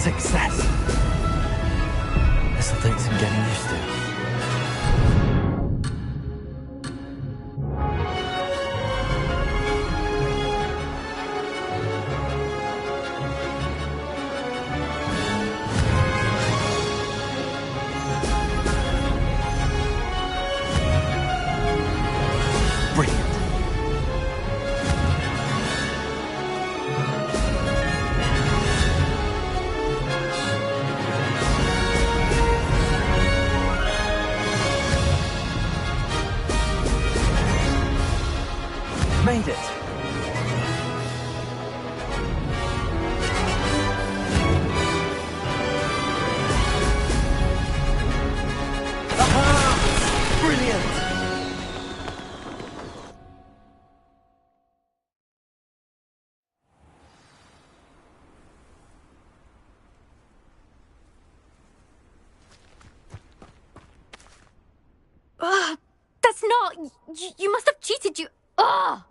Success! This'll take some getting used to. Made it! Aha! Brilliant! Ugh, that's not... You must have cheated, you... Ugh!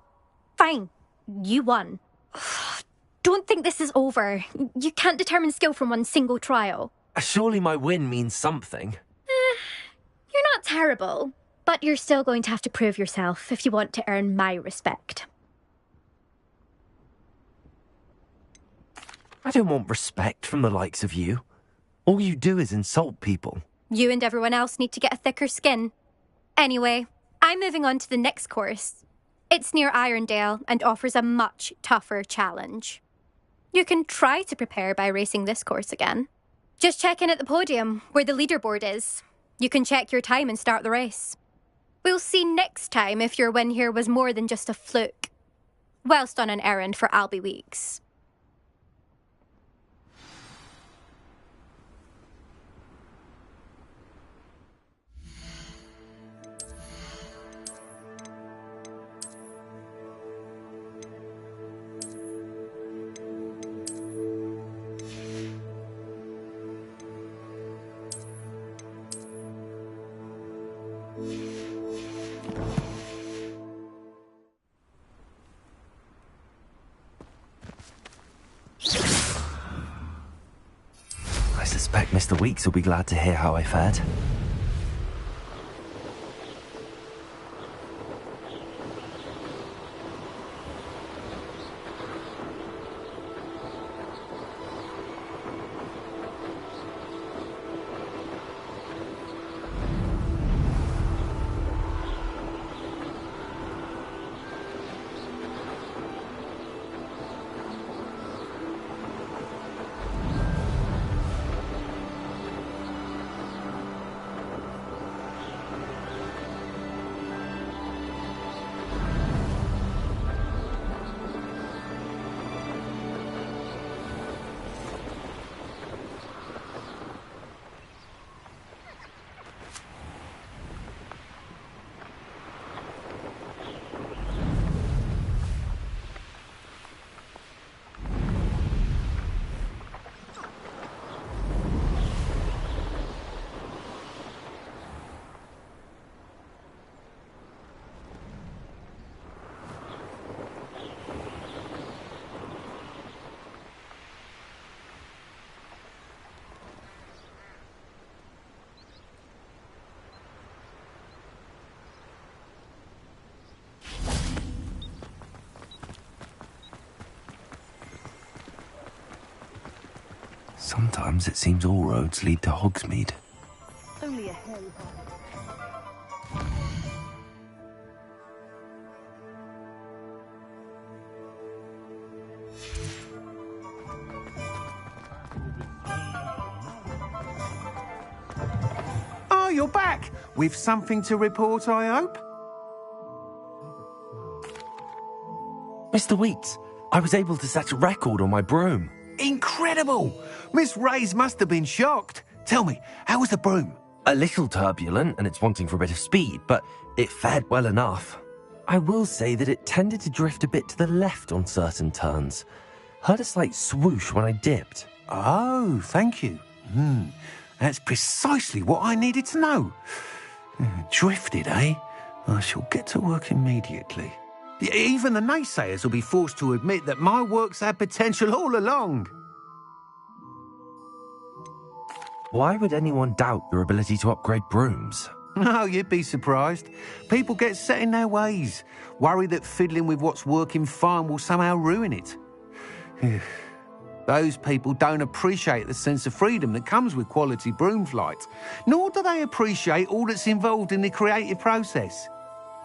Fine. You won. Don't think this is over. You can't determine skill from one single trial. Surely my win means something. You're not terrible, but you're still going to have to prove yourself if you want to earn my respect. I don't want respect from the likes of you. All you do is insult people. You and everyone else need to get a thicker skin. Anyway, I'm moving on to the next course. It's near Irondale and offers a much tougher challenge. You can try to prepare by racing this course again. Just check in at the podium, where the leaderboard is. You can check your time and start the race. We'll see next time if your win here was more than just a fluke. Whilst on an errand for Albie Weeks. I suspect Mr. Weeks will be glad to hear how I fared. Sometimes it seems all roads lead to Hogsmeade. Only a hairy Oh, you're back! With something to report, I hope? Mr. Weeks, I was able to set a record on my broom. Incredible! Miss Reyes must have been shocked. Tell me, how was the broom? A little turbulent, and it's wanting for a bit of speed, but it fared well enough. I will say that it tended to drift a bit to the left on certain turns. Heard a slight swoosh when I dipped. Oh, thank you. That's precisely what I needed to know. Drifted, eh? I shall get to work immediately. Even the naysayers will be forced to admit that my work's had potential all along. Why would anyone doubt your ability to upgrade brooms? No, you'd be surprised. People get set in their ways, worry that fiddling with what's working fine will somehow ruin it. Those people don't appreciate the sense of freedom that comes with quality broom flight, nor do they appreciate all that's involved in the creative process.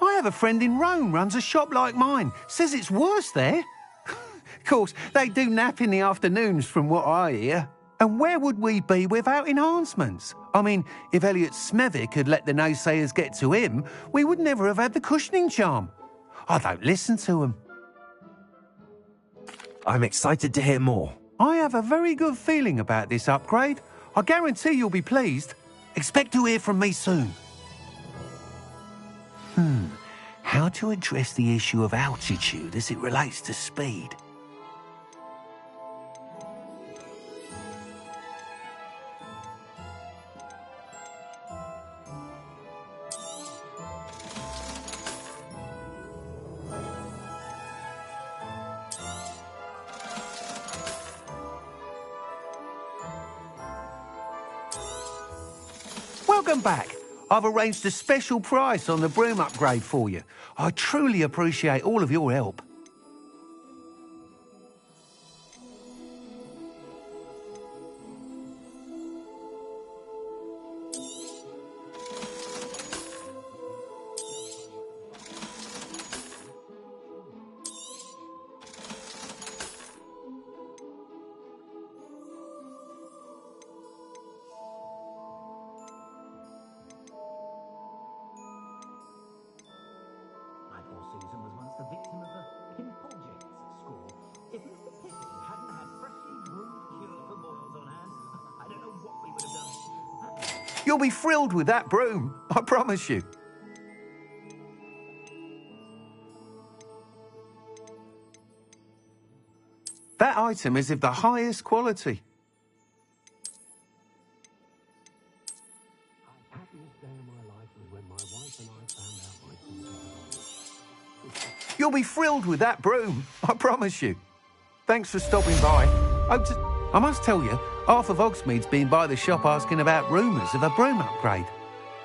I have a friend in Rome runs a shop like mine, says it's worse there. Of course, they do nap in the afternoons from what I hear. And where would we be without enhancements? I mean, if Elliot Smethwick had let the naysayers get to him, we would never have had the cushioning charm. I don't listen to them. I'm excited to hear more. I have a very good feeling about this upgrade. I guarantee you'll be pleased. Expect to hear from me soon. How to address the issue of altitude as it relates to speed? Welcome back. I've arranged a special price on the broom upgrade for you. I truly appreciate all of your help. Susan was once the victim of a pimplejays score. If Mr. Pippin hadn't had freshly brewed cure for boils on hand, I don't know what we would have done. You'll be thrilled with that broom, I promise you. That item is of the highest quality. The happiest day of my life was when my wife and I found out my daughter. You'll be thrilled with that broom, I promise you. Thanks for stopping by. I must tell you, Arthur Hogsmeade's been by the shop asking about rumours of a broom upgrade.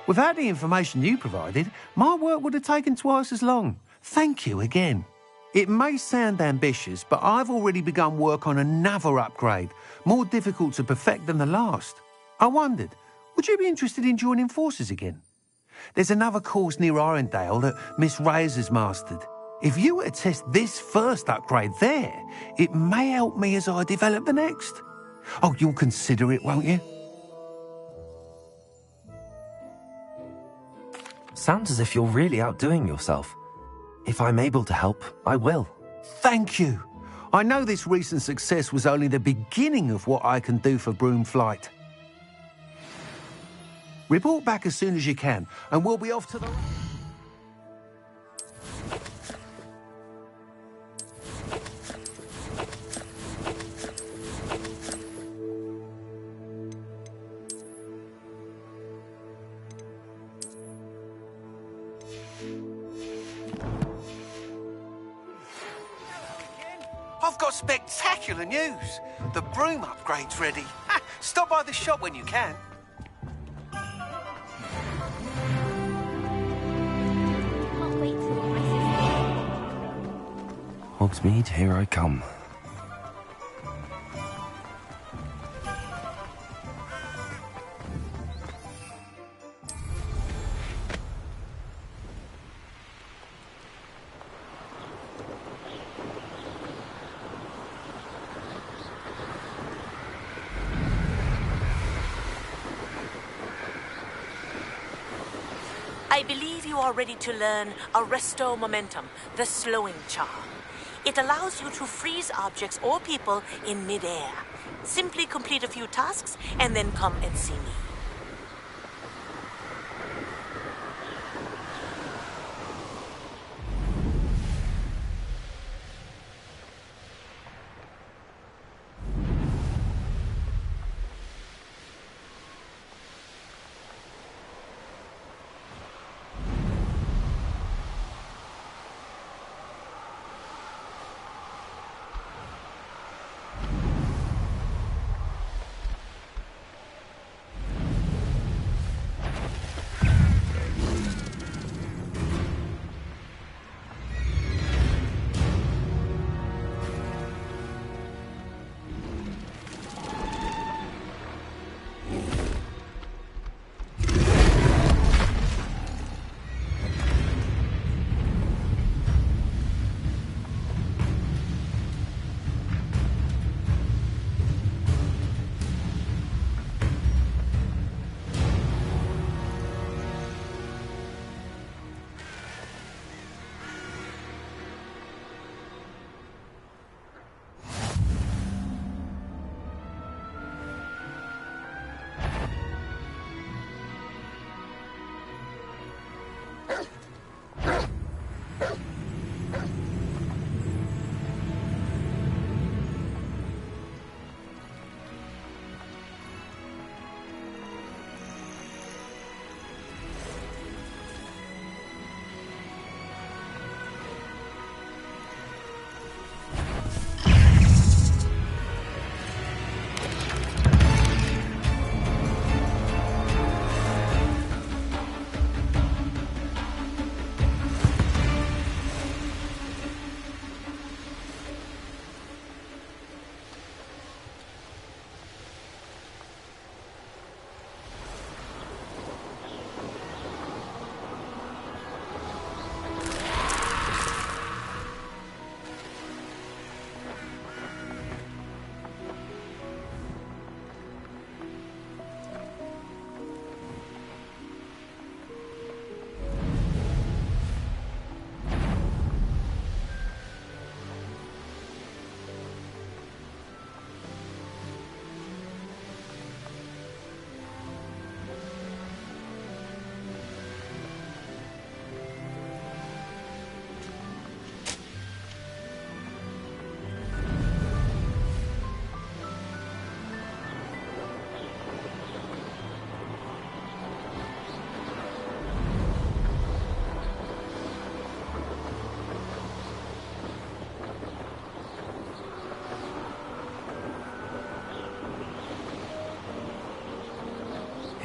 Without the information you provided, my work would have taken twice as long. Thank you again. It may sound ambitious, but I've already begun work on another upgrade, more difficult to perfect than the last. I wondered, would you be interested in joining forces again? There's another course near Irondale that Miss Reyes has mastered. If you were to test this first upgrade there, it may help me as I develop the next. Oh, you'll consider it, won't you? Sounds as if you're really outdoing yourself. If I'm able to help, I will. Thank you. I know this recent success was only the beginning of what I can do for broom flight. Report back as soon as you can, and we'll be off to the... I've got spectacular news. The broom upgrade's ready. Stop by the shop when you can. Can't wait till the prices. Hogsmeade, here I come. I believe you are ready to learn Arresto Momentum, the slowing charm. It allows you to freeze objects or people in midair. Simply complete a few tasks and then come and see me.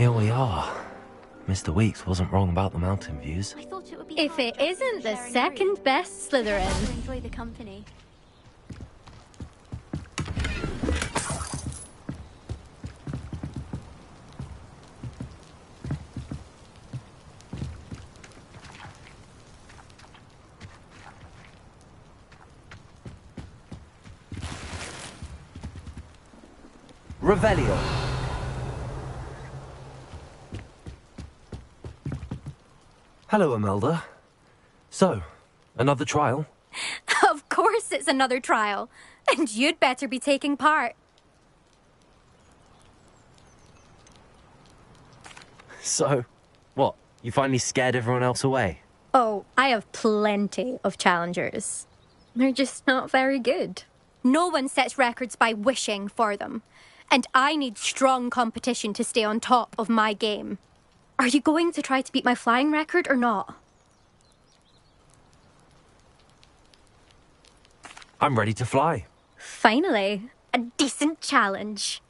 Here we are. Mr. Weeks wasn't wrong about the mountain views. I thought it would be If fun it just isn't the sharing a second room. best To Slytherin. enjoy the company. Revelio. Hello, Imelda. So, another trial? Of course it's another trial. And you'd better be taking part. So, what? You finally scared everyone else away? Oh, I have plenty of challengers. They're just not very good. No one sets records by wishing for them. And I need strong competition to stay on top of my game. Are you going to try to beat my flying record or not? I'm ready to fly. Finally, a decent challenge.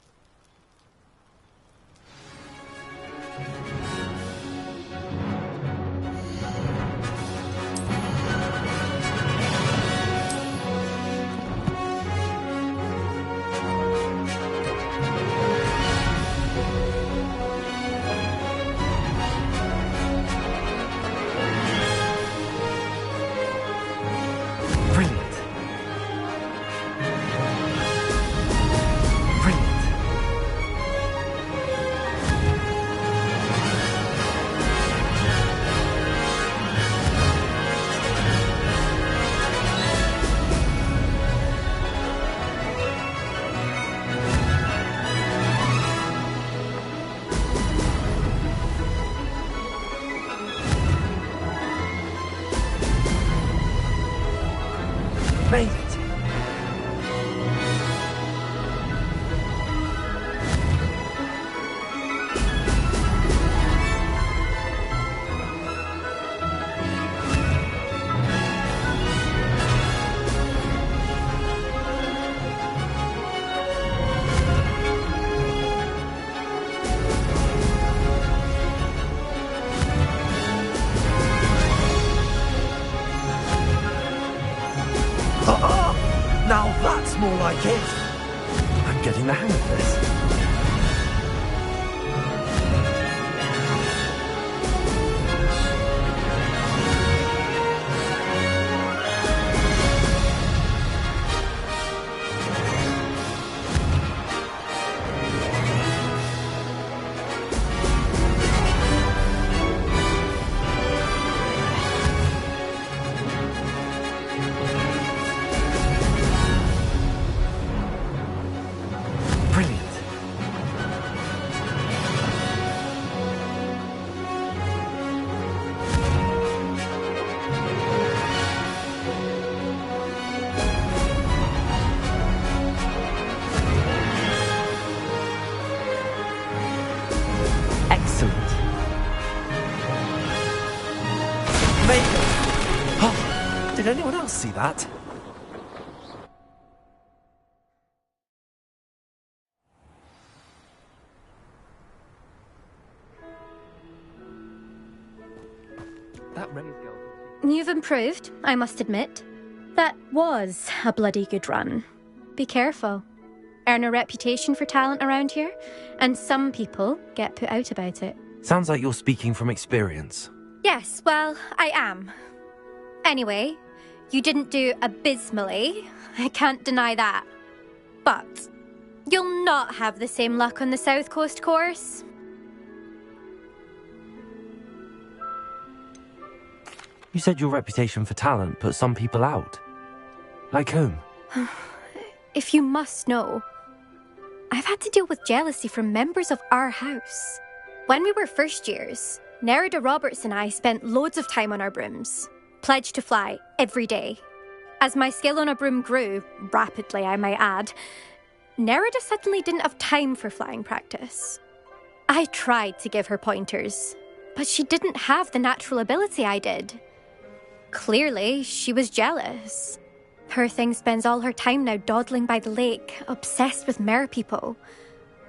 Brilliant. Brilliant. Made it. Now that's more like it. I'm getting the hang of this. Brilliant. Excellent. Made it. Oh, did anyone else see that? That raised You've improved, I must admit. That was a bloody good run. Be careful. Earn a reputation for talent around here, and some people get put out about it. Sounds like you're speaking from experience. Yes, well, I am. Anyway, you didn't do abysmally. I can't deny that. But you'll not have the same luck on the South Coast course. You said your reputation for talent put some people out. Like whom? If you must know, I've had to deal with jealousy from members of our house. When we were first years, Nerida Roberts and I spent loads of time on our brooms, pledged to fly every day. As my skill on a broom grew, rapidly I might add, Nerida suddenly didn't have time for flying practice. I tried to give her pointers, but she didn't have the natural ability I did. Clearly, she was jealous. Poor thing spends all her time now dawdling by the lake, obsessed with mer people.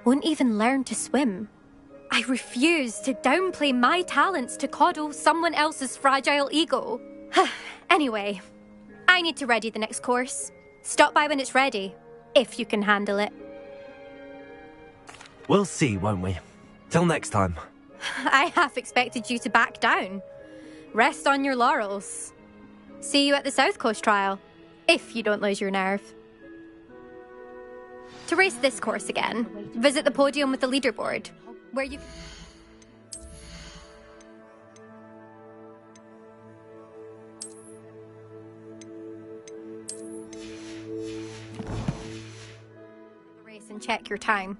Won't even learn to swim. I refuse to downplay my talents to coddle someone else's fragile ego. Anyway, I need to ready the next course. Stop by when it's ready, if you can handle it. We'll see, won't we? Till next time. I half expected you to back down. Rest on your laurels. See you at the South Coast trial, if you don't lose your nerve. To race this course again, visit the podium with the leaderboard, where you... race and check your time.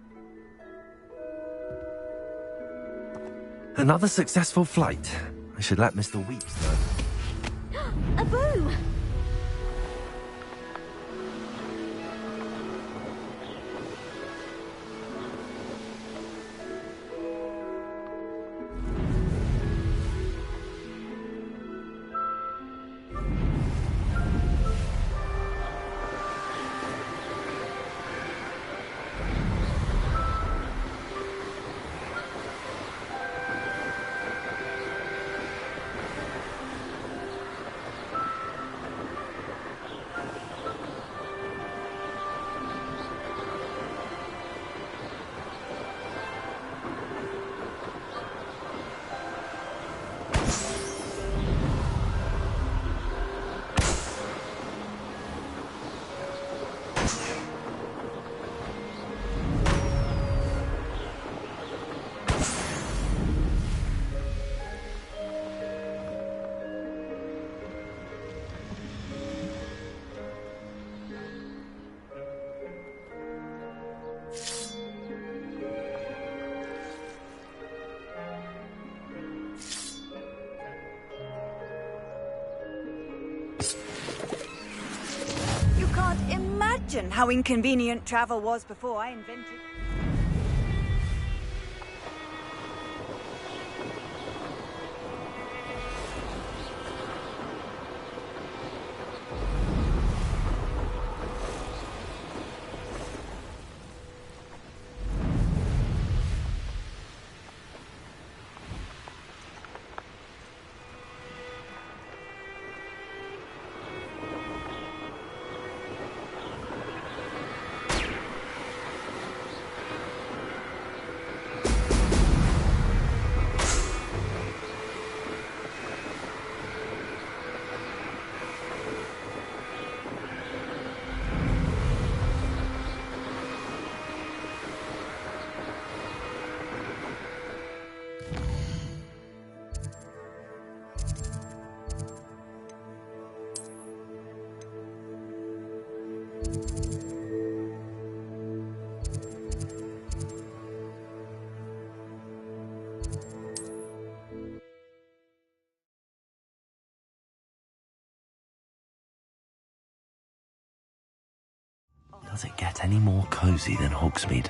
Another successful flight. I should let Mr. Weeps know. A broom! Imagine how inconvenient travel was before I invented... Does it get any more cozy than Hogsmeade?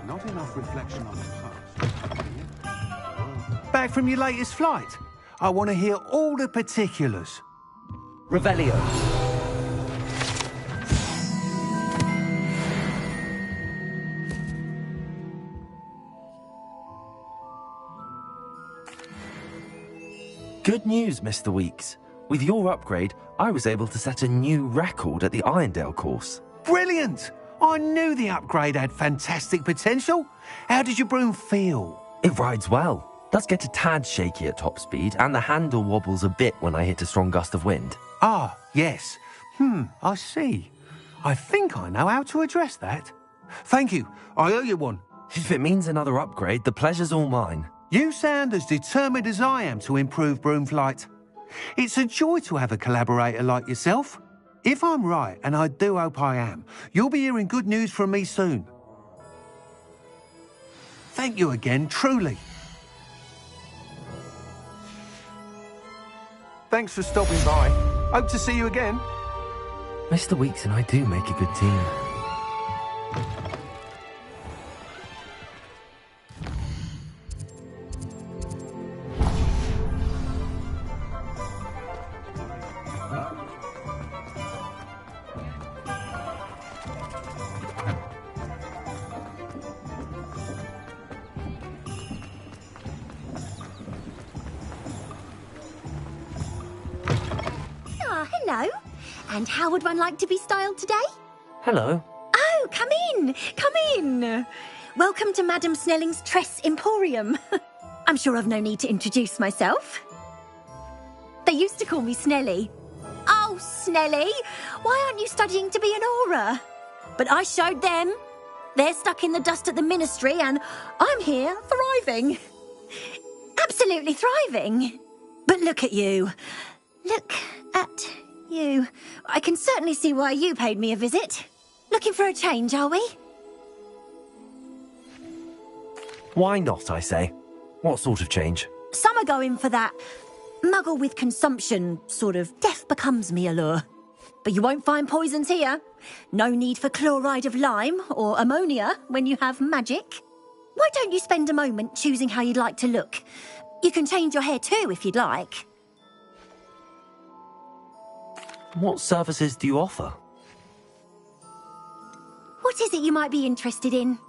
Not enough reflection on the past. Back from your latest flight. I want to hear all the particulars. Revelio. Good news, Mr. Weeks. With your upgrade, I was able to set a new record at the Irondale course. Brilliant! I knew the upgrade had fantastic potential. How did your broom feel? It rides well. Does get a tad shaky at top speed, and the handle wobbles a bit when I hit a strong gust of wind. Ah, yes. I see. I think I know how to address that. Thank you. I owe you one. If it means another upgrade, the pleasure's all mine. You sound as determined as I am to improve broom flight. It's a joy to have a collaborator like yourself. If I'm right, and I do hope I am, you'll be hearing good news from me soon. Thank you again, truly. Thanks for stopping by. Hope to see you again. Mr. Weeks and I do make a good team. Hello. And how would one like to be styled today? Hello. Oh, come in. Come in. Welcome to Madam Snelling's Tress Emporium. I'm sure I've no need to introduce myself. They used to call me Snelly. Oh, Snelly, why aren't you studying to be an aura? But I showed them. They're stuck in the dust at the ministry and I'm here thriving. Absolutely thriving. But look at you. Look at you. I can certainly see why you paid me a visit. Looking for a change, are we? Why not, I say? What sort of change? Some are going for that muggle with consumption, sort of death becomes me allure. But you won't find poisons here. No need for chloride of lime or ammonia when you have magic. Why don't you spend a moment choosing how you'd like to look? You can change your hair too if you'd like. What services do you offer? What is it you might be interested in?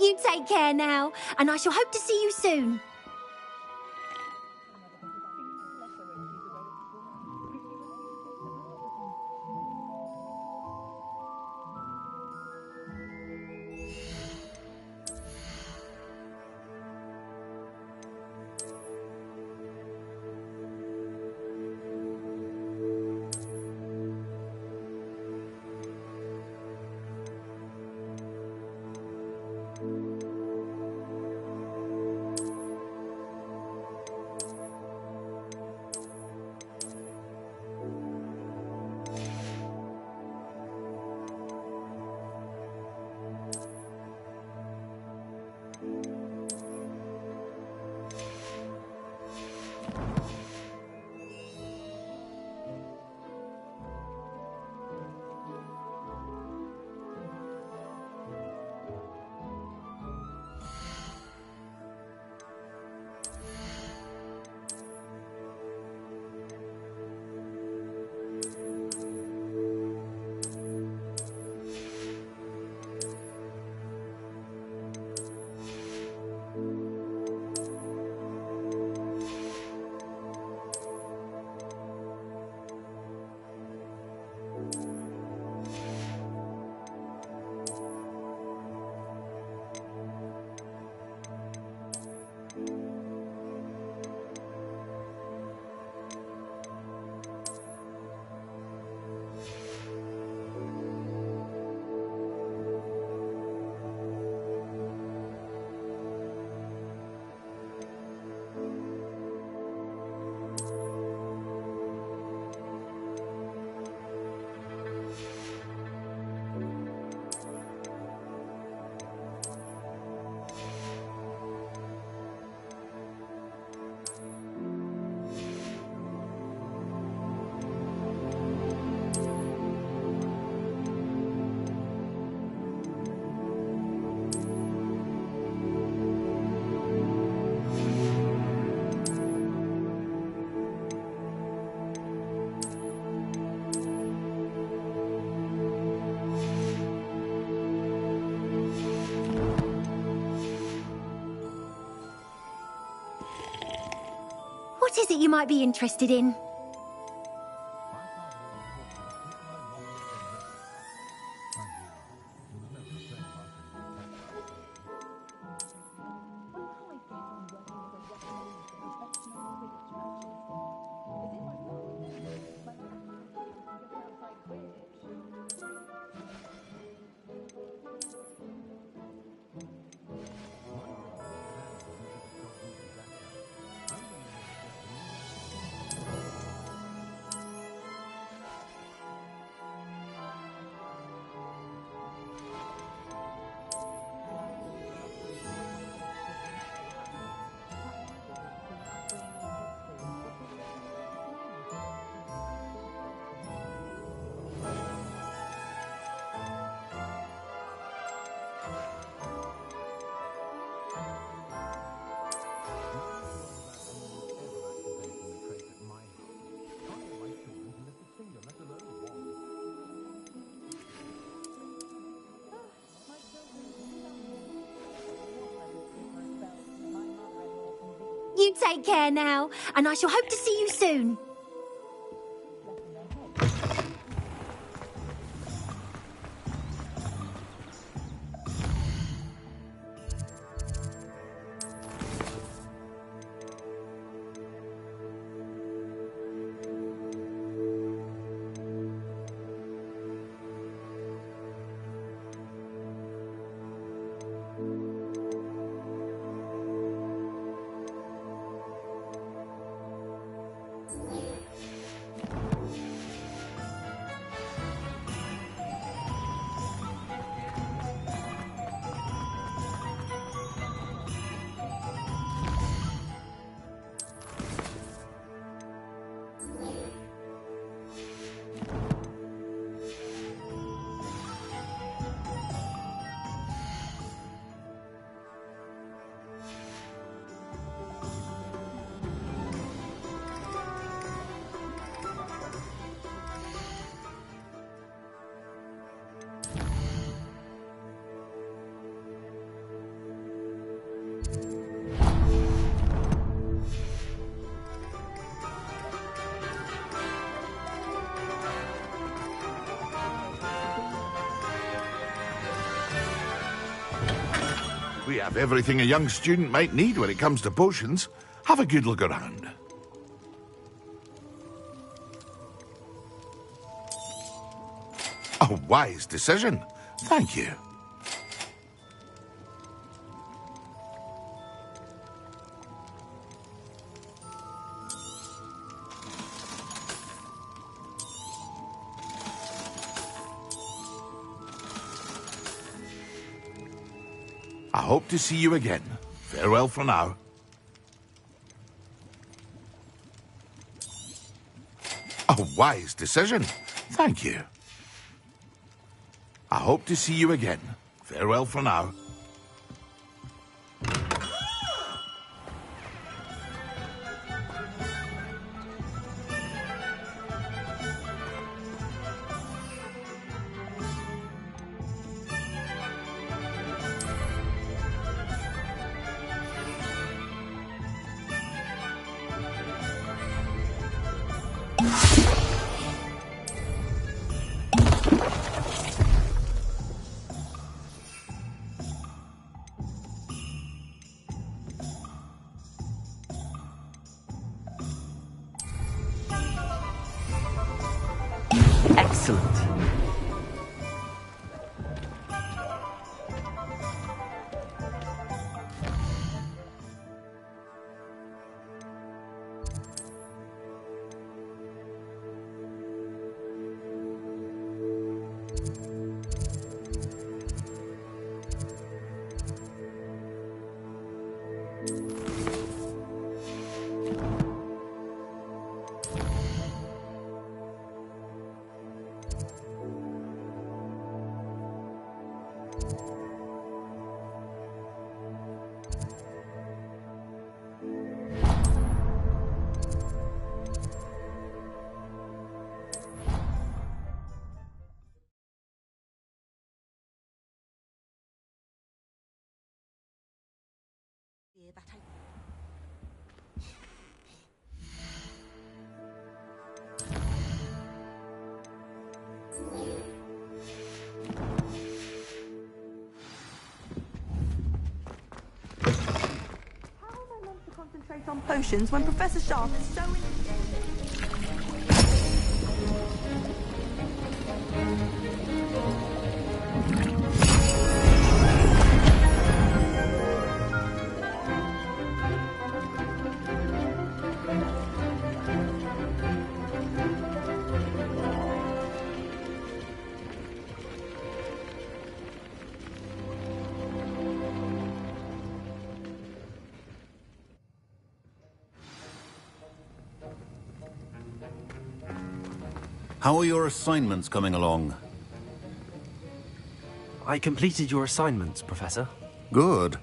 You take care now, and I shall hope to see you soon. What is it you might be interested in? You take care now, and I shall hope to see you soon. We have everything a young student might need when it comes to potions. Have a good look around. A wise decision. Thank you. I hope to see you again. Farewell for now. A wise decision. Thank you. I hope to see you again. Farewell for now. Excellent. That I Concentrate on potions when Professor Sharp is so... How are your assignments coming along? I completed your assignments, Professor. Good.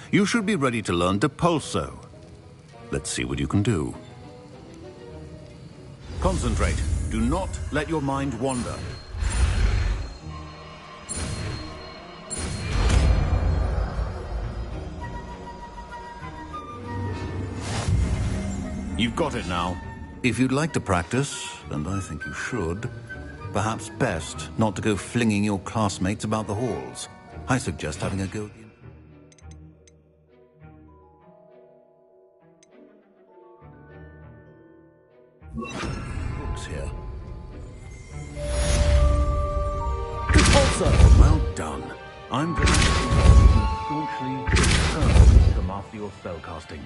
You should be ready to learn Depulso. Let's see what you can do. Concentrate. Do not let your mind wander. You've got it now. If you'd like to practice, and I think you should, perhaps best not to go flinging your classmates about the halls. I suggest having a go at the books here. Depulso! Well done. I'm going to staunchly determined to master your spellcasting.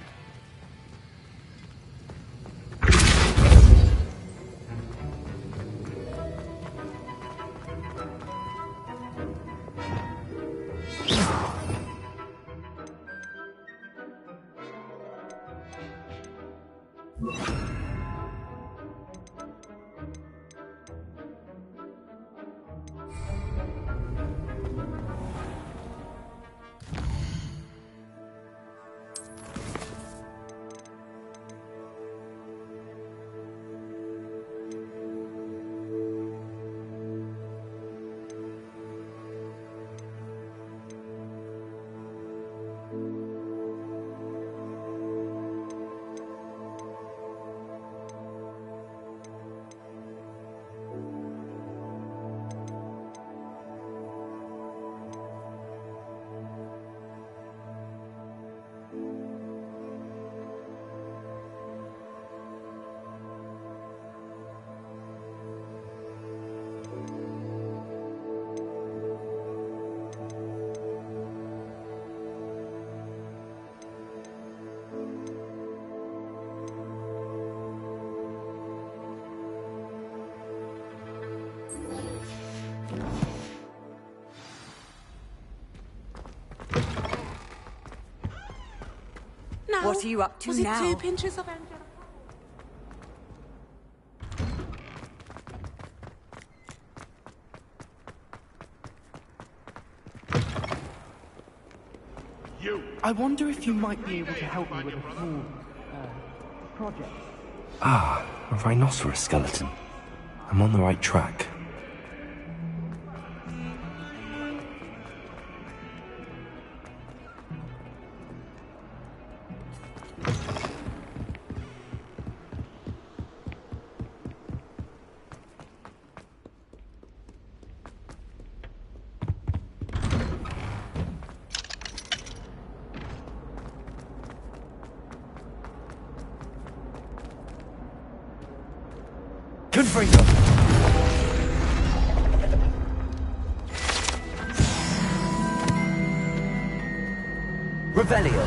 What are you up to was now? it 2 pinches of Angela? I wonder if you might be able to help me with a small project. Ah, a rhinoceros skeleton. I'm on the right track. Confringo! Revelio!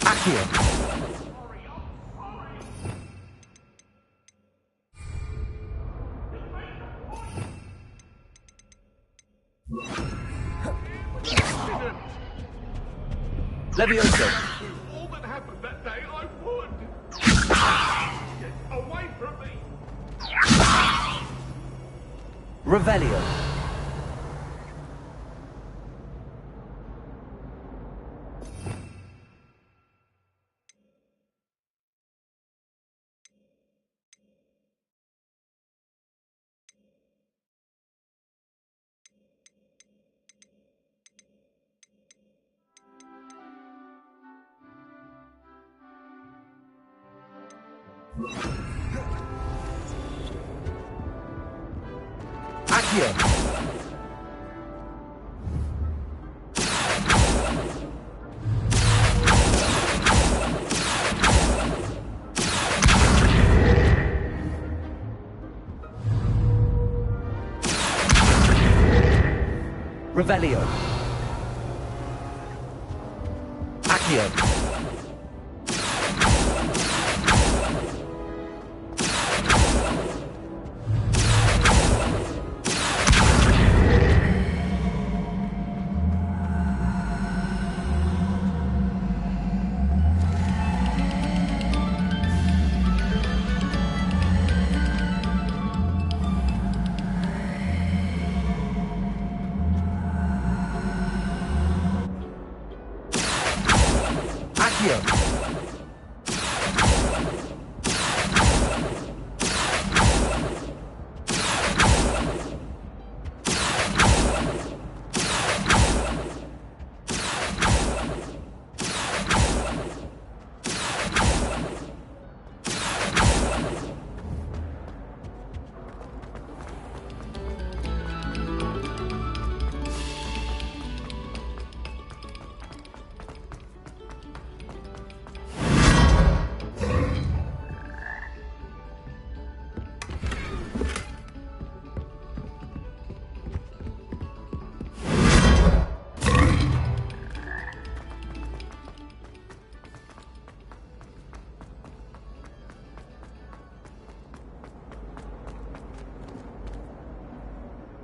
Accio! Levioso! All that happened that day, I would. Get away from me! Revelio! Accio! Revelio. Accio.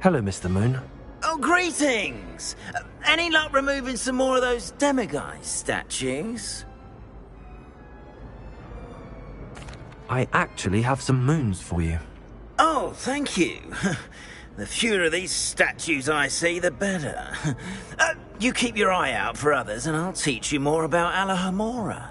Hello, Mr. Moon. Oh, greetings! Any luck removing some more of those demiguise statues? I actually have some moons for you. Oh, thank you. The fewer of these statues I see, the better. You keep your eye out for others, and I'll teach you more about Alohomora.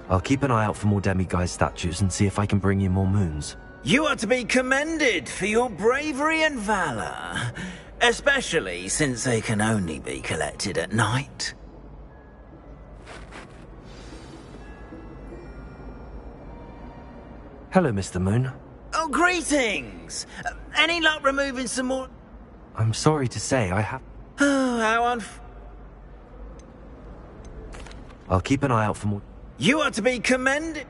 I'll keep an eye out for more demiguise statues and see if I can bring you more moons. You are to be commended for your bravery and valor, especially since they can only be collected at night. Hello, Mr. Moon. Oh, greetings! Any luck removing some more... I'm sorry to say I have... Oh, how I'll keep an eye out for more... You are to be commended...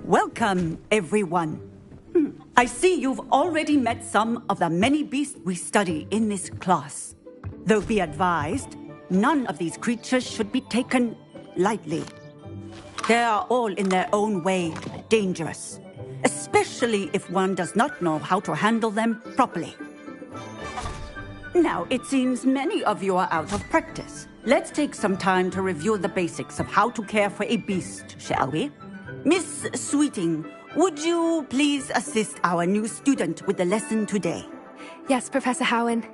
Welcome, everyone. I see you've already met some of the many beasts we study in this class. Though be advised, none of these creatures should be taken lightly. They are all in their own way dangerous, especially if one does not know how to handle them properly. Now, it seems many of you are out of practice. Let's take some time to review the basics of how to care for a beast, shall we? Miss Sweeting, would you please assist our new student with the lesson today? Yes, Professor Howen.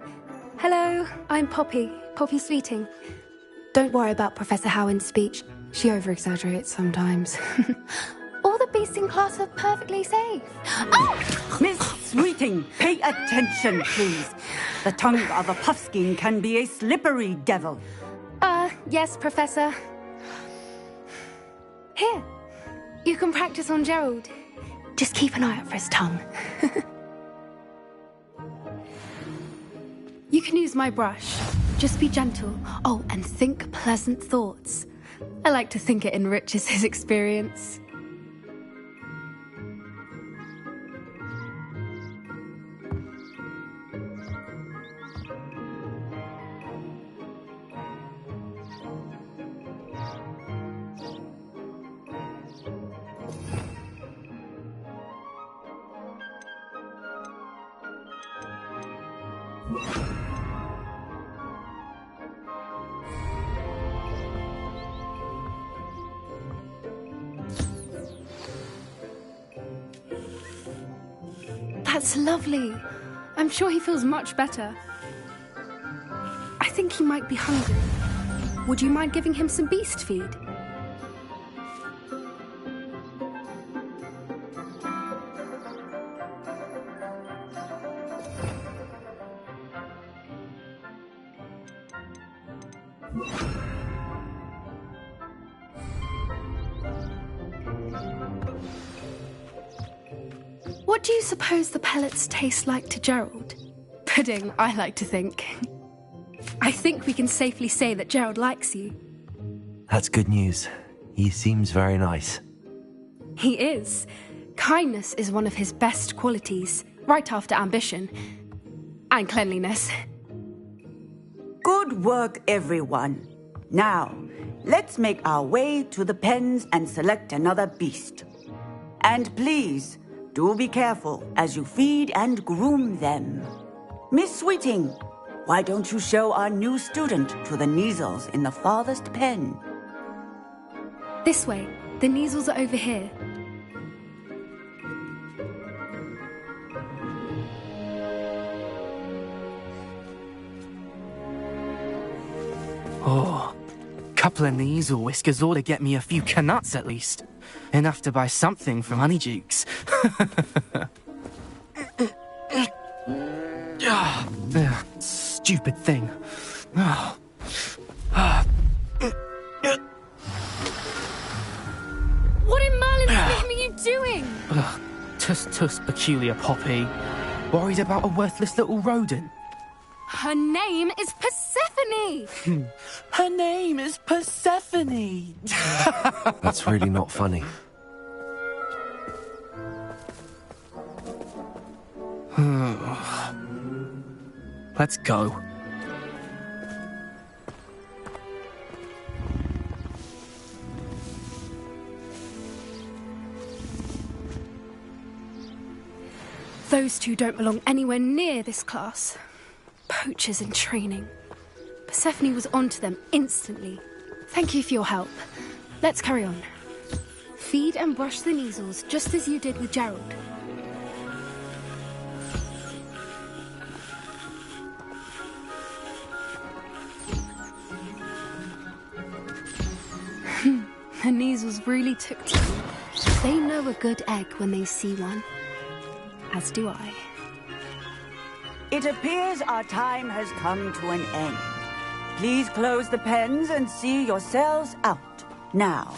Hello, I'm Poppy Sweeting. Don't worry about Professor Howen's speech. She over-exaggerates sometimes. All the beasts in class are perfectly safe. Oh! Miss Sweeting, pay attention, please. The tongue of a puffskein can be a slippery devil. Yes, Professor. Here, you can practice on Gerald. Just keep an eye out for his tongue. You can use my brush. Just be gentle. Oh, and think pleasant thoughts. I like to think it enriches his experience. That's lovely. I'm sure he feels much better. I think he might be hungry. Would you mind giving him some beast feed? What do you suppose the pellets taste like to Gerald? Pudding, I like to think. I think we can safely say that Gerald likes you. That's good news. He seems very nice. He is. Kindness is one of his best qualities, right after ambition. And cleanliness. Good work, everyone. Now, let's make our way to the pens and select another beast. And please, do be careful as you feed and groom them. Miss Sweeting, why don't you show our new student to the Neasels in the farthest pen? This way. The Neasels are over here. Oh, couple of Neasel whiskers ought to get me a few canuts at least. Enough to buy something from Honeydukes. Stupid thing. What in Merlin's name are you doing? Tuss, peculiar Poppy. Worried about a worthless little rodent. Her name is Persephone! Her name is Persephone! That's really not funny. Let's go. Those two don't belong anywhere near this class. Poachers in training. Persephone was onto them instantly. Thank you for your help. Let's carry on. Feed and brush the Neasels, just as you did with Gerald. The Neasels really took to you. They know a good egg when they see one. As do I. It appears our time has come to an end. Please close the pens and see yourselves out. Now,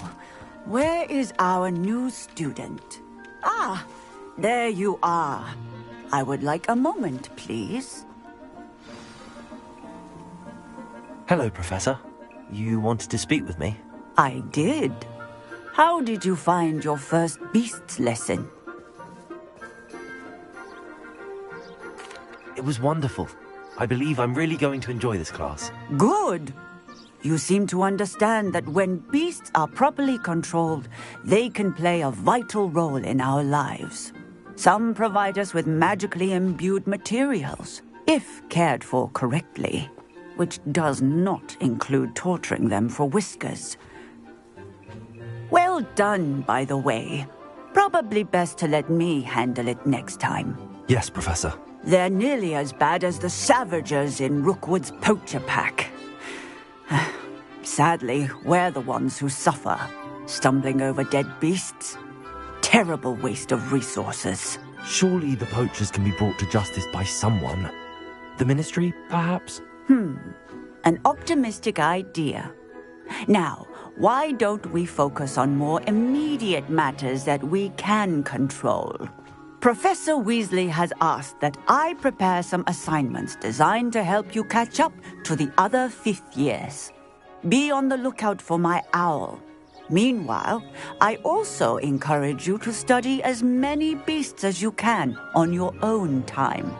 where is our new student? Ah, there you are. I would like a moment, please. Hello, Professor. You wanted to speak with me? I did. How did you find your first beasts lesson? It was wonderful. I believe I'm really going to enjoy this class. Good. You seem to understand that when beasts are properly controlled, they can play a vital role in our lives. Some provide us with magically imbued materials, if cared for correctly, which does not include torturing them for whiskers. Well, Well done, by the way. Probably best to let me handle it next time. Yes, Professor. They're nearly as bad as the Savagers in Rookwood's poacher pack. Sadly, we're the ones who suffer, stumbling over dead beasts. Terrible waste of resources. Surely the poachers can be brought to justice by someone. The Ministry, perhaps? An optimistic idea. Now, why don't we focus on more immediate matters that we can control? Professor Weasley has asked that I prepare some assignments designed to help you catch up to the other fifth years. Be on the lookout for my owl. Meanwhile, I also encourage you to study as many beasts as you can on your own time.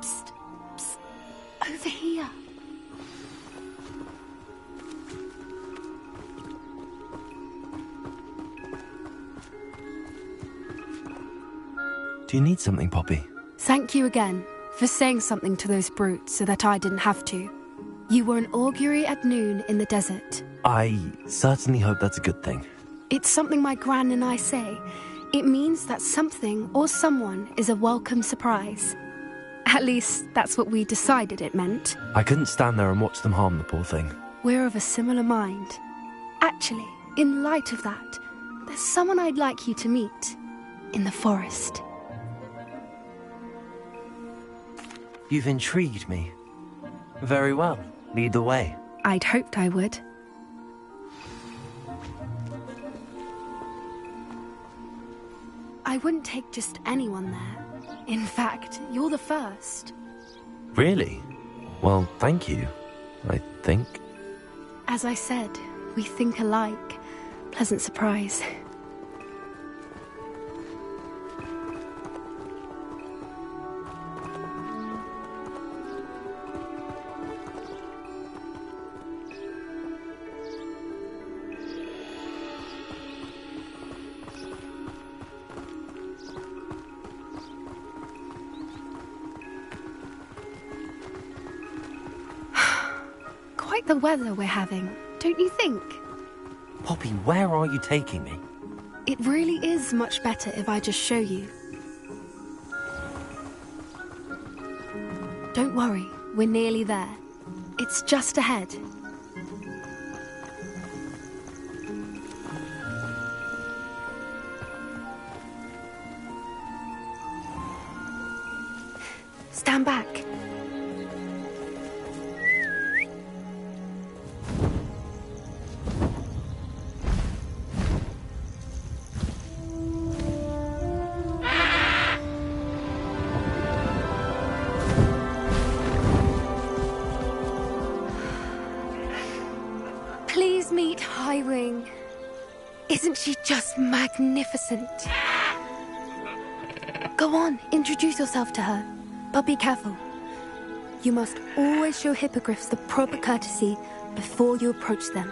Psst, psst, over here. Do you need something, Poppy? Thank you again for saying something to those brutes so that I didn't have to. You were an augury at noon in the desert. I certainly hope that's a good thing. It's something my gran and I say. It means that something or someone is a welcome surprise. At least, that's what we decided it meant. I couldn't stand there and watch them harm the poor thing. We're of a similar mind. Actually, in light of that, there's someone I'd like you to meet. In the forest. You've intrigued me. Very well. Lead the way. I'd hoped I would. I wouldn't take just anyone there. In fact, you're the first. Really? Well, thank you, I think. As I said, we think alike. Pleasant surprise. Quite the weather we're having, don't you think? Poppy, where are you taking me? It really is much better if I just show you. Don't worry, we're nearly there. It's just ahead. Stand back. Please meet Highwing. Isn't she just magnificent? Go on, introduce yourself to her. But be careful. You must always show hippogriffs the proper courtesy before you approach them.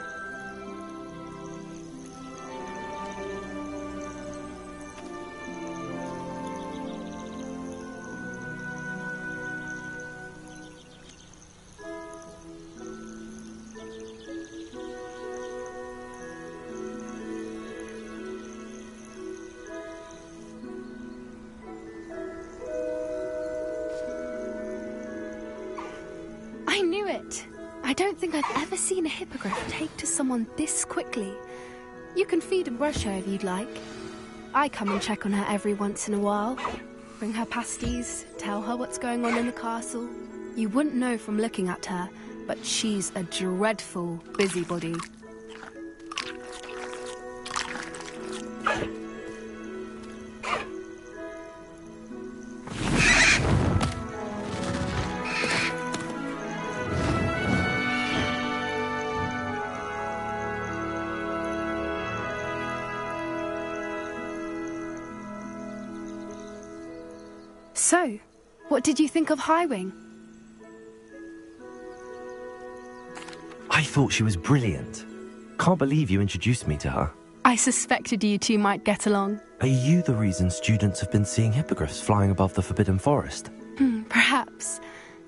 I knew it! I don't think I've ever seen a hippogriff take to someone this quickly. You can feed and brush her if you'd like. I come and check on her every once in a while. Bring her pasties, tell her what's going on in the castle. You wouldn't know from looking at her, but she's a dreadful busybody. So, what did you think of Highwing? I thought she was brilliant. Can't believe you introduced me to her. I suspected you two might get along. Are you the reason students have been seeing hippogriffs flying above the Forbidden Forest? Perhaps.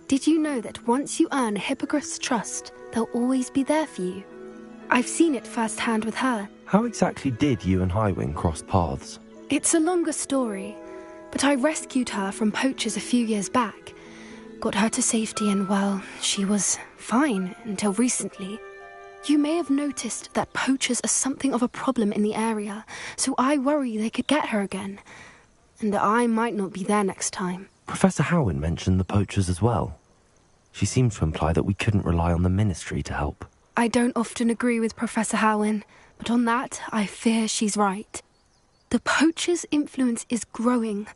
Did you know that once you earn a hippogriff's trust, they'll always be there for you? I've seen it firsthand with her. How exactly did you and Highwing cross paths? It's a longer story, but I rescued her from poachers a few years back. Got her to safety and, well, she was fine until recently. You may have noticed that poachers are something of a problem in the area, so I worry they could get her again. And that I might not be there next time. Professor Howin mentioned the poachers as well. She seemed to imply that we couldn't rely on the Ministry to help. I don't often agree with Professor Howin, but on that, I fear she's right. The poachers' influence is growing.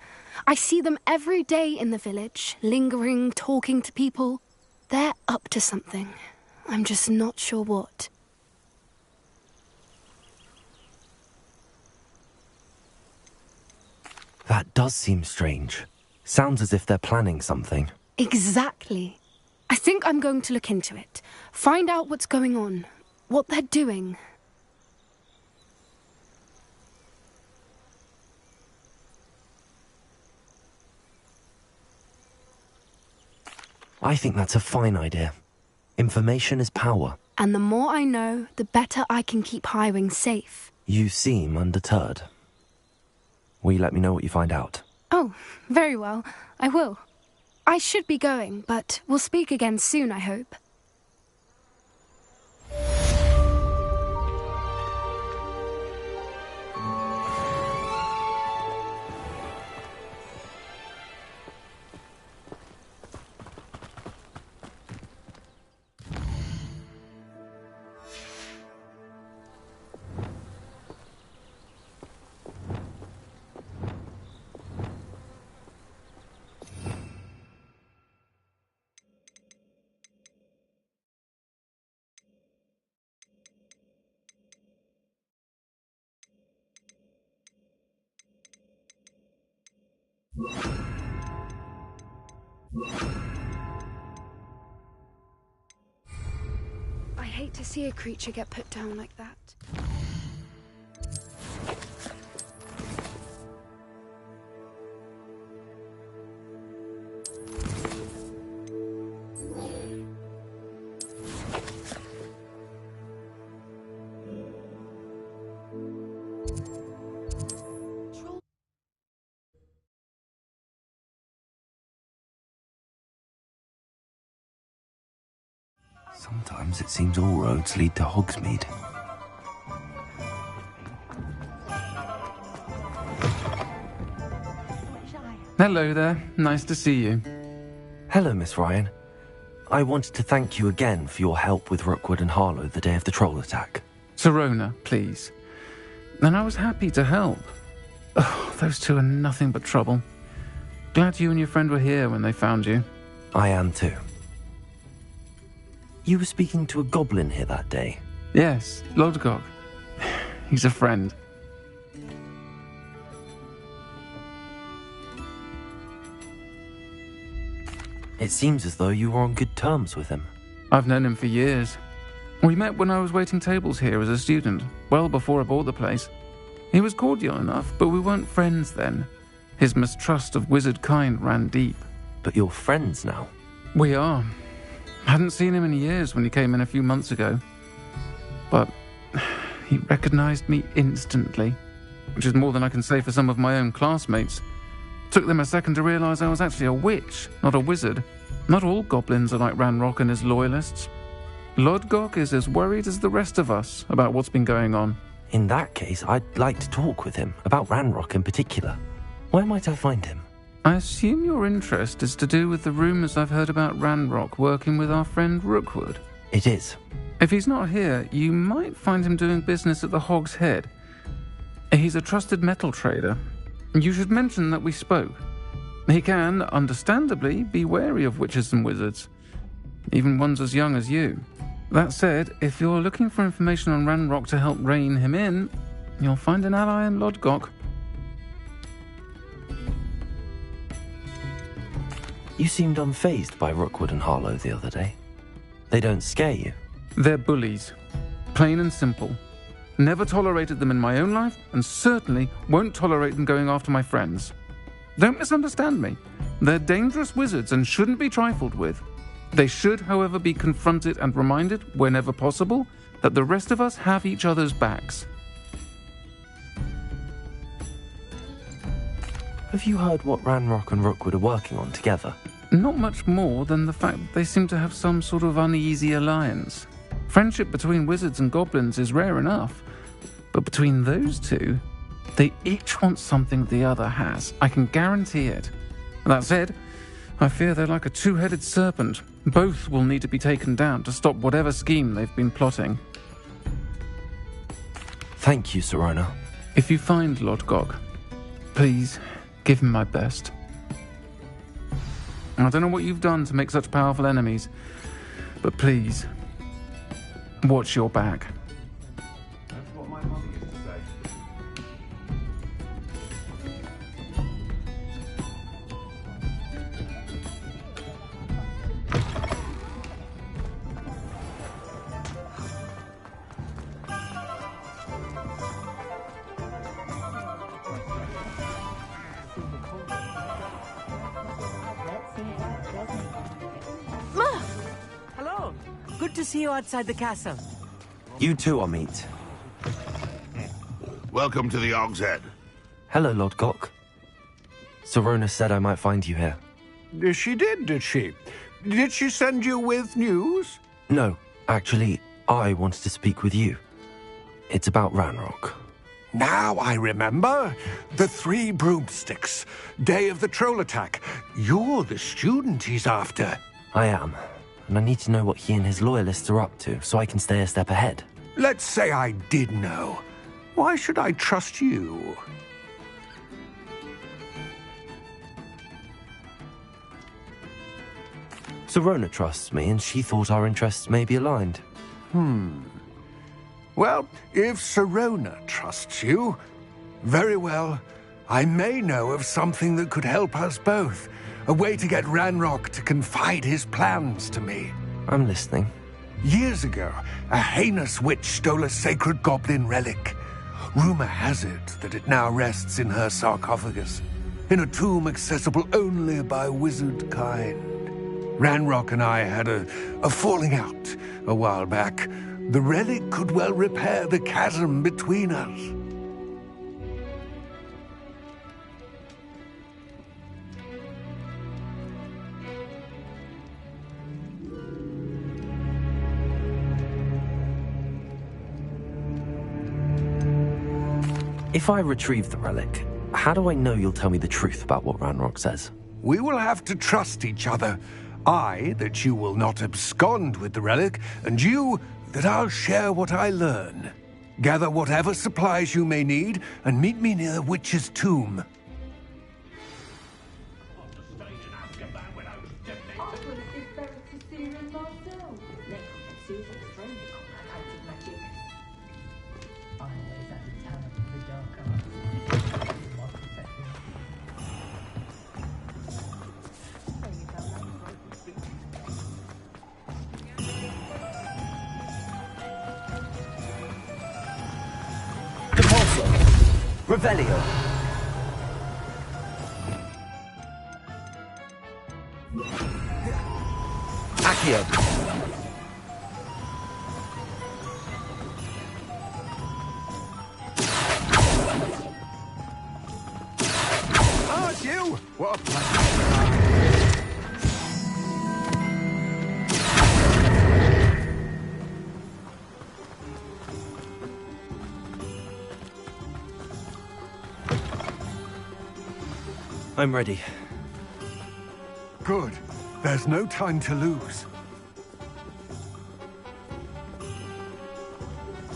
I see them every day in the village, lingering, talking to people. They're up to something. I'm just not sure what. That does seem strange. Sounds as if they're planning something. Exactly. I think I'm going to look into it. Find out what's going on. What they're doing. I think that's a fine idea. Information is power. And the more I know, the better I can keep Highwing safe. You seem undeterred. Will you let me know what you find out? Oh, very well. I will. I should be going, but we'll speak again soon, I hope. I hate to see a creature get put down like that. Sometimes it seems all roads lead to Hogsmeade. Hello there. Nice to see you. Hello, Miss Ryan. I wanted to thank you again for your help with Rookwood and Harlow the day of the troll attack. Serona, please. And I was happy to help. Oh, those two are nothing but trouble. Glad you and your friend were here when they found you. I am too. You were speaking to a goblin here that day? Yes, Lodgok. He's a friend. It seems as though you were on good terms with him. I've known him for years. We met when I was waiting tables here as a student, well before I bought the place. He was cordial enough, but we weren't friends then. His mistrust of wizard kind ran deep. But you're friends now? We are. Hadn't seen him in years when he came in a few months ago. But he recognized me instantly, which is more than I can say for some of my own classmates. Took them a second to realize I was actually a witch, not a wizard. Not all goblins are like Ranrock and his loyalists. Lodgok is as worried as the rest of us about what's been going on. In that case, I'd like to talk with him, about Ranrock in particular. Where might I find him? I assume your interest is to do with the rumours I've heard about Ranrock working with our friend Rookwood. It is. If he's not here, you might find him doing business at the Hog's Head. He's a trusted metal trader. You should mention that we spoke. He can, understandably, be wary of witches and wizards, even ones as young as you. That said, if you're looking for information on Ranrock to help rein him in, you'll find an ally in Lodgok. You seemed unfazed by Rookwood and Harlow the other day. They don't scare you? They're bullies. Plain and simple. Never tolerated them in my own life, and certainly won't tolerate them going after my friends. Don't misunderstand me. They're dangerous wizards and shouldn't be trifled with. They should, however, be confronted and reminded, whenever possible, that the rest of us have each other's backs. Have you heard what Ranrock and Rookwood are working on together? Not much more than the fact that they seem to have some sort of uneasy alliance. Friendship between wizards and goblins is rare enough, but between those two, they each want something the other has. I can guarantee it. That said, I fear they're like a two-headed serpent. Both will need to be taken down to stop whatever scheme they've been plotting. Thank you, Serona. If you find Lord Gog, please give him my best. I don't know what you've done to make such powerful enemies, but please, watch your back. That's what my mother used to say. Hello. Good to see you outside the castle. You too, Amit. Welcome to the Og's Head. Hello, Lord Gok. Serona said I might find you here. She did she? Did she send you with news? No, actually, I wanted to speak with you. It's about Ranrock. Now I remember. The 3 broomsticks. Day of the troll attack. You're the student he's after. I am, and I need to know what he and his loyalists are up to so I can stay a step ahead. Let's say I did know. Why should I trust you? Serona trusts me, and she thought our interests may be aligned. Well, if Serona trusts you, very well. I may know of something that could help us both. A way to get Ranrock to confide his plans to me. I'm listening. Years ago, a heinous witch stole a sacred goblin relic. Rumor has it that it now rests in her sarcophagus, in a tomb accessible only by wizard kind. Ranrock and I had a falling out a while back. The relic could well repair the chasm between us. If I retrieve the relic, how do I know you'll tell me the truth about what Ranrock says? We will have to trust each other. I, that you will not abscond with the relic, and you, that I'll share what I learn. Gather whatever supplies you may need, and meet me near the witch's tomb. Revelio. Accio. Ah, it's you! What a I'm ready. Good. There's no time to lose.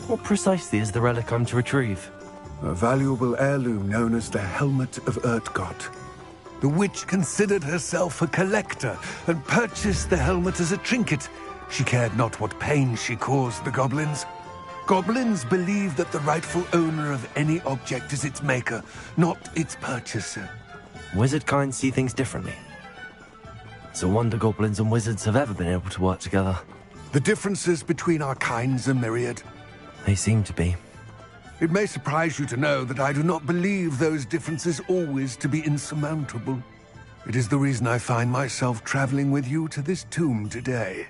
What precisely is the relic I'm to retrieve? A valuable heirloom known as the Helmet of Urtgott. The witch considered herself a collector and purchased the helmet as a trinket. She cared not what pain she caused the goblins. Goblins believe that the rightful owner of any object is its maker, not its purchaser. Wizard kind see things differently. It's a wonder goblins and wizards have ever been able to work together. The differences between our kinds are myriad. They seem to be. It may surprise you to know that I do not believe those differences always to be insurmountable. It is the reason I find myself traveling with you to this tomb today.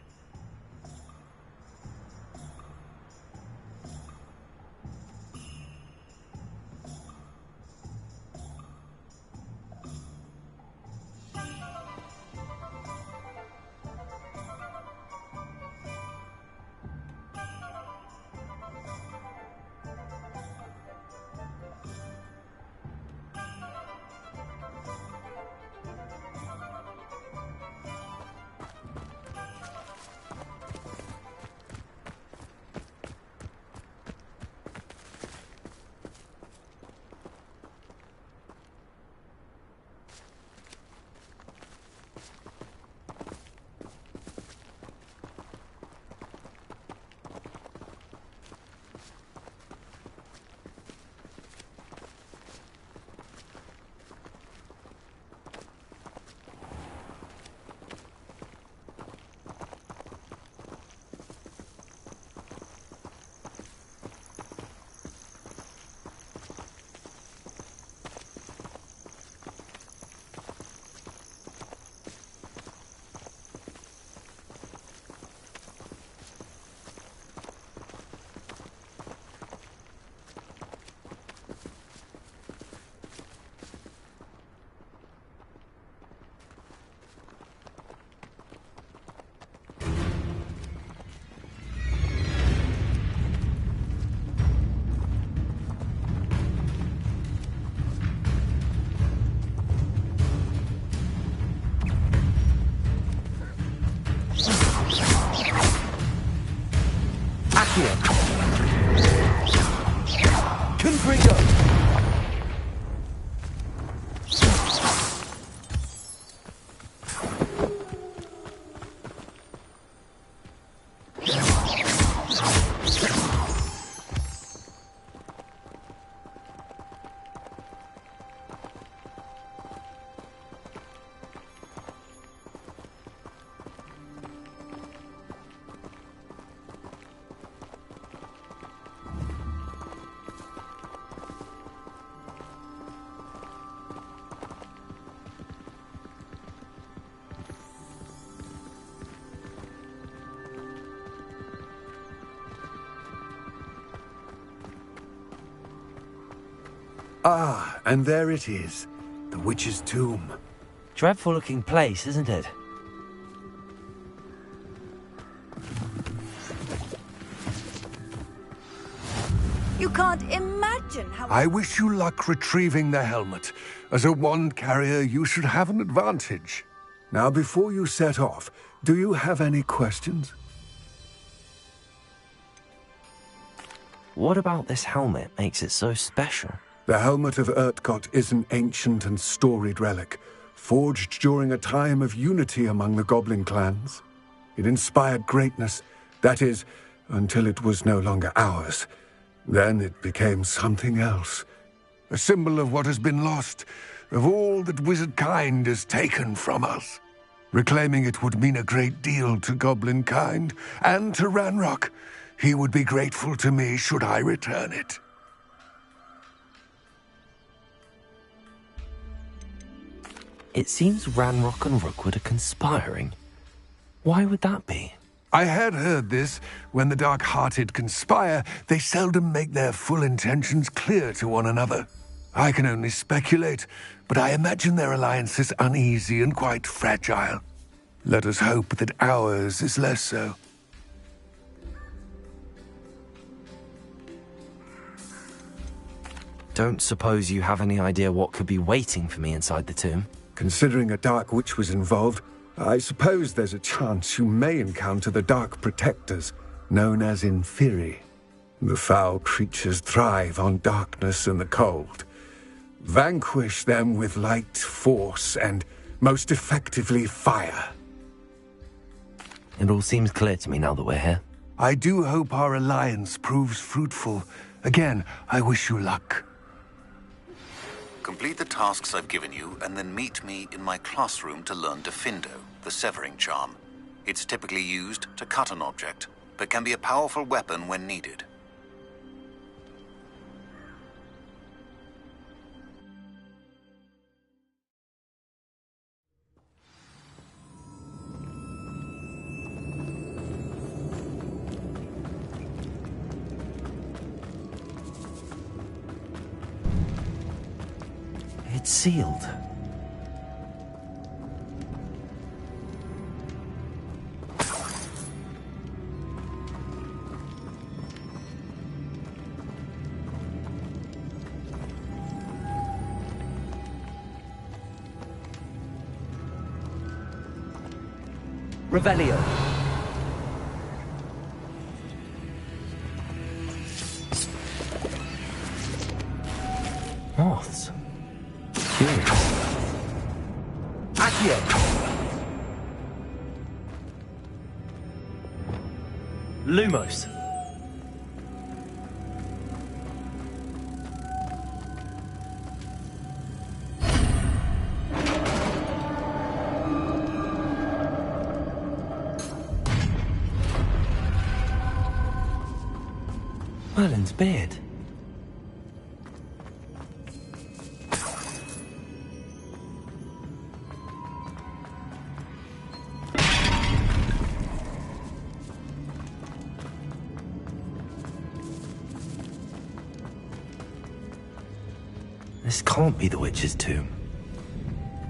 Ah, and there it is. The witch's tomb. Dreadful looking place, isn't it? You can't imagine how... I wish you luck retrieving the helmet. As a wand carrier, you should have an advantage. Now, before you set off, do you have any questions? What about this helmet makes it so special? The helmet of Urtkot is an ancient and storied relic, forged during a time of unity among the goblin clans. It inspired greatness, that is, until it was no longer ours. Then it became something else. A symbol of what has been lost, of all that wizard kind has taken from us. Reclaiming it would mean a great deal to goblin kind, and to Ranrock. He would be grateful to me should I return it. It seems Ranrock and Rookwood are conspiring. Why would that be? I had heard this. When the dark-hearted conspire, they seldom make their full intentions clear to one another. I can only speculate, but I imagine their alliance is uneasy and quite fragile. Let us hope that ours is less so. Don't suppose you have any idea what could be waiting for me inside the tomb? Considering a dark witch was involved, I suppose there's a chance you may encounter the Dark Protectors, known as Inferi. The foul creatures thrive on darkness and the cold. Vanquish them with light, force, and, most effectively, fire. It all seems clear to me now that we're here. I do hope our alliance proves fruitful. Again, I wish you luck. Complete the tasks I've given you, and then meet me in my classroom to learn Defindo, the severing charm. It's typically used to cut an object, but can be a powerful weapon when needed. It's sealed. Revelio. Moths. Curious. Accio. Lumos. Merlin's beard. This can't be the witch's tomb.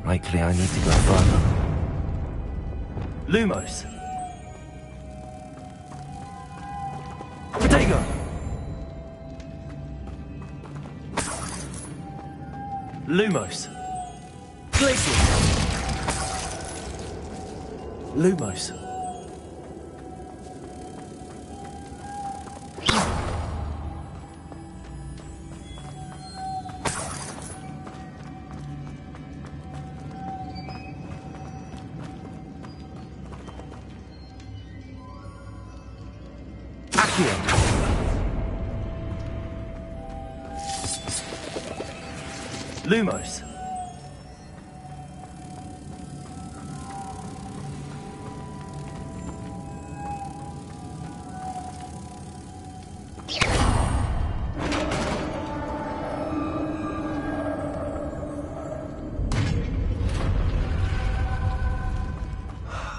Likely I need to go further. Lumos. Protego. Lumos. Glacius. Lumos. Lumos.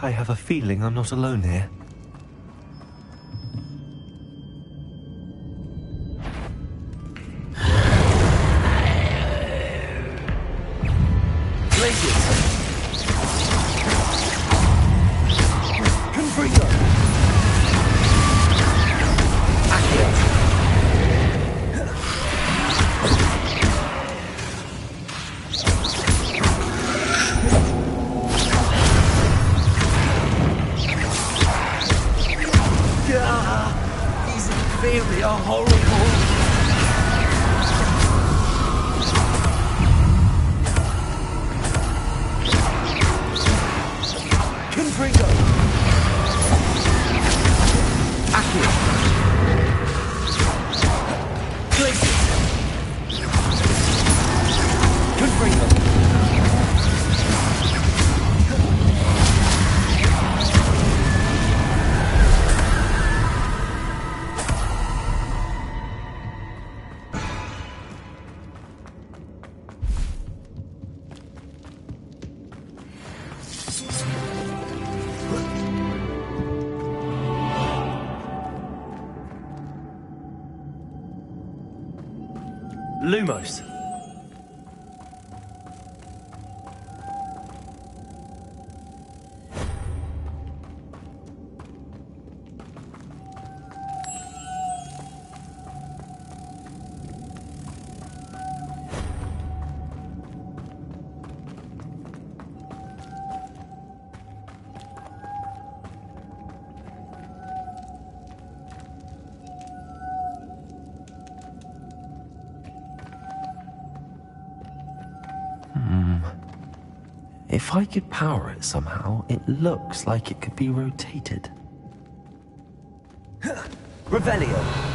I have a feeling I'm not alone here. are horrible. Confringo. Accio. Glacius. Confringo. Lumos. If I could power it somehow, it looks like it could be rotated. Revelio.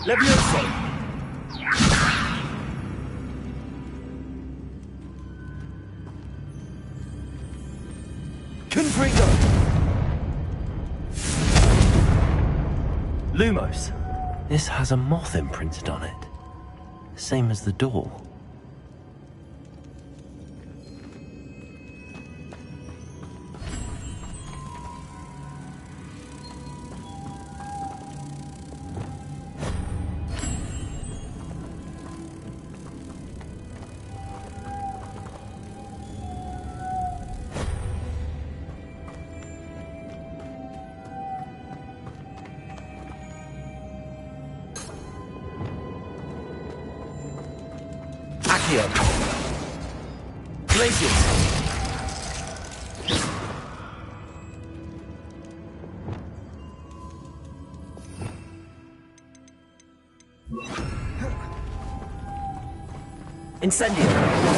Levioso! Confringo! Lumos. This has a moth imprinted on it. Same as the door. Accio. Glacius. Incendio.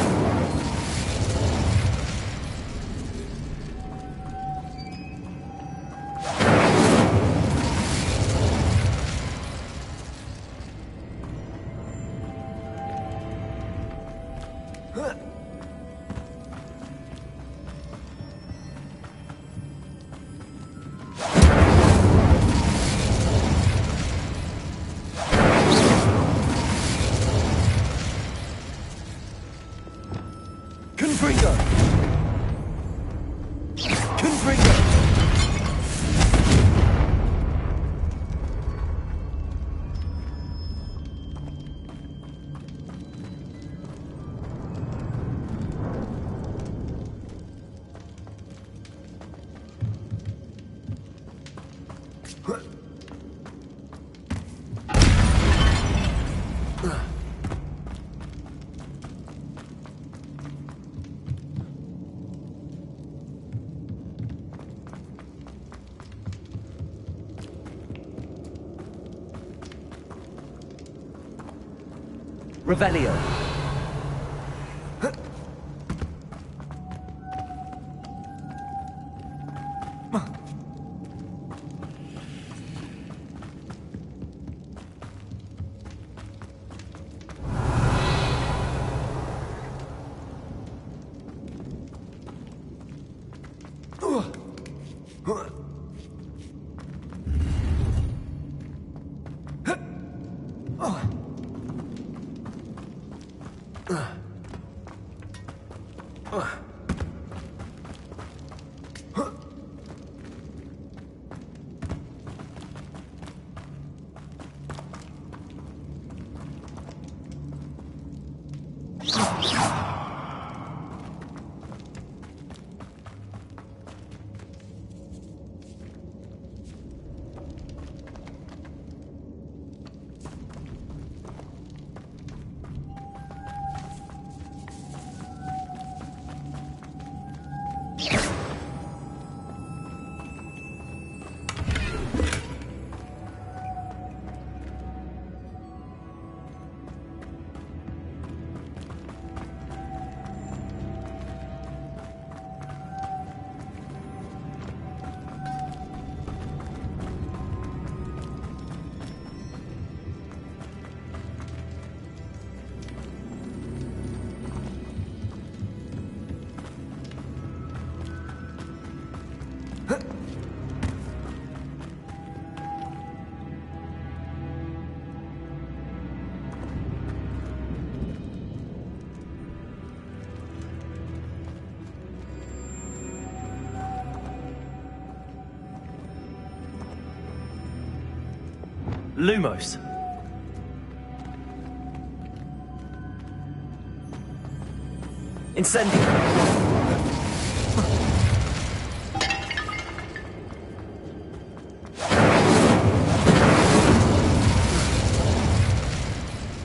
Revelio. Lumos. Incendio.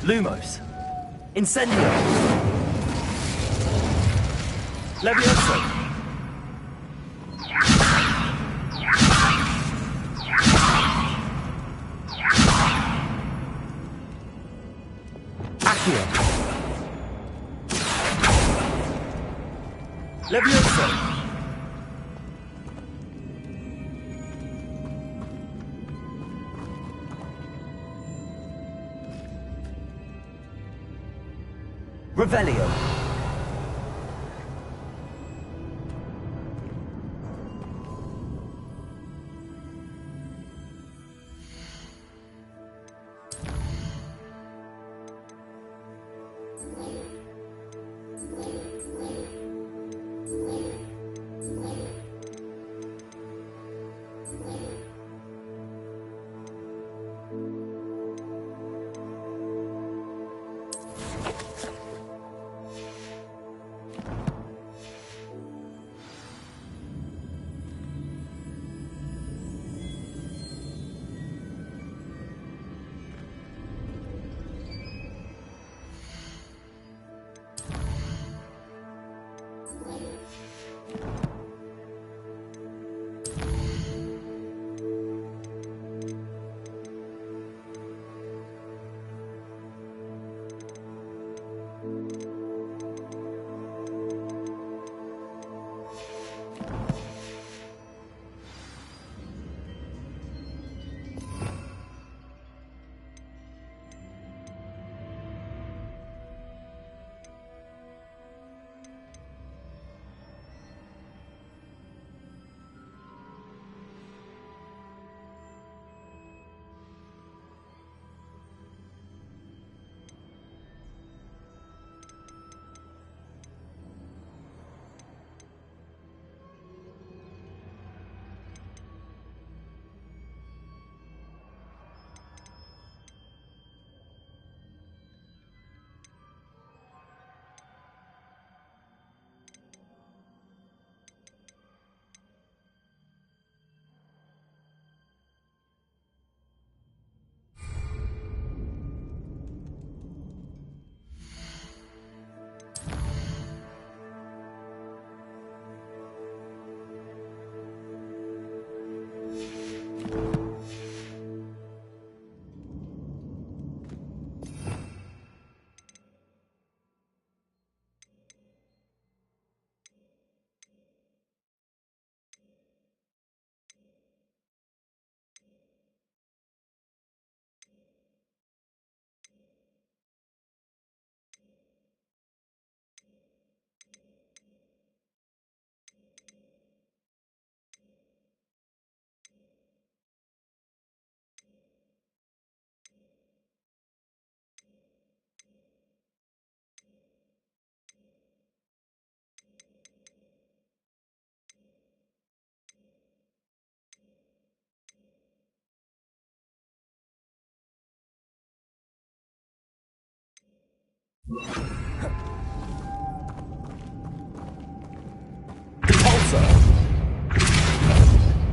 Lumos. Incendio. Levioso. Accio. Levioso. Revelio.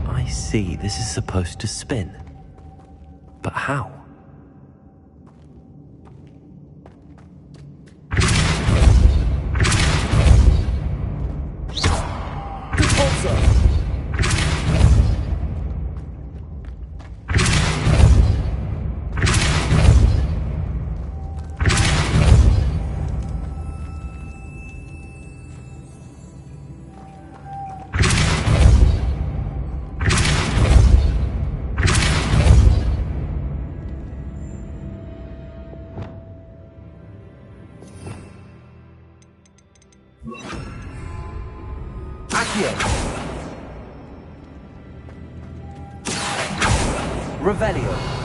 I see, this is supposed to spin. But how? Revelio.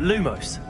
Lumos.